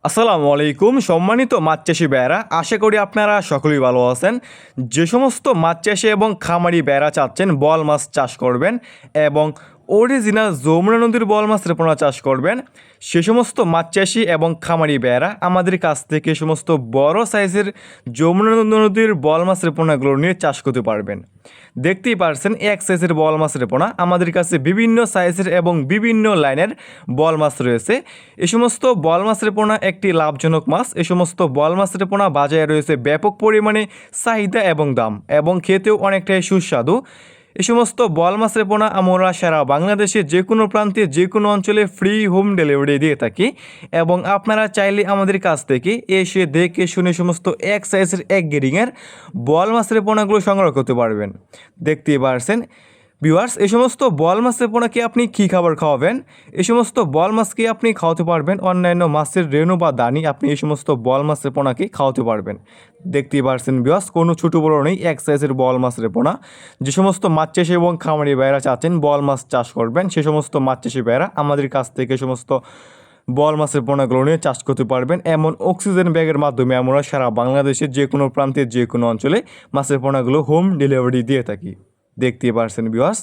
আসসালামু আলাইকুম সম্মানিত মাছ চাষি ভাইয়েরা, আশা করি আপনারা সকলেই ভালো আছেন। যে সমস্ত মাছ চাষি এবং খামারি ভাইয়েরা চাচ্ছেন বল মাছ চাষ করবেন এবং অরিজিনাল যমুনা নদীর বল মাছের পোনা চাষ করবেন, সে সমস্ত মাছ চাষি এবং খামারি ভাইয়েরা আমাদের কাছ থেকে সমস্ত বড় সাইজের যমুনা নদীর বল মাছের পোনাগুলো নিয়ে চাষ করতে পারবেন। দেখতেই পারছেন এক সাইজের বল মাছের পোনা, আমাদের কাছে বিভিন্ন সাইজের এবং বিভিন্ন লাইনের বল মাছ রয়েছে। এই সমস্ত বল মাছের পোনা একটি লাভজনক মাছ। এই সমস্ত বল মাছের পোনা বাজারে রয়েছে ব্যাপক পরিমাণে চাহিদা এবং দাম, এবং খেতেও অনেকটাই সুস্বাদু। এই সমস্ত বল মাছের পোনা আমরা সারা বাংলাদেশে যে কোনো প্রান্তে যে কোনো অঞ্চলে ফ্রি হোম ডেলিভারি দিয়ে থাকি, এবং আপনারা চাইলে আমাদের কাছ থেকে এসে দেখে শুনে সমস্ত এক সাইজের এক গ্রেডিংয়ের বল মাছের পোনাগুলো সংগ্রহ করতে পারবেন। দেখতেই পারছেন ভিউয়ার্স, এই সমস্ত বল মাছের পোনাকে আপনি কী খাবার খাওয়াবেন? এই সমস্ত বল মাছকে আপনি খাওয়াতে পারবেন অন্যান্য মাছের রেণু বা দানি, আপনি এই সমস্ত বল মাছের পোনাকে খাওয়াতে পারবেন। দেখতেই পারছেন ভিউয়ার্স, কোনো ছোটো বড়ো নেই, এক সাইজের বল মাছের পোনা। যে সমস্ত মাছ চাষি এবং খামারি ভাইয়েরা চাচ্ছেন বল মাছ চাষ করবেন, সে সমস্ত মাছ চাষি ভাইয়েরা আমাদের কাছ থেকে সমস্ত বল মাছের পোনাগুলো নিয়ে চাষ করতে পারবেন। এমন অক্সিজেন ব্যাগের মাধ্যমে আমরা সারা বাংলাদেশের যে কোনো প্রান্তে যে কোনো অঞ্চলে মাছের পোনাগুলো হোম ডেলিভারি দিয়ে থাকি। দেখতেই পারছেন ভিউয়ার্স।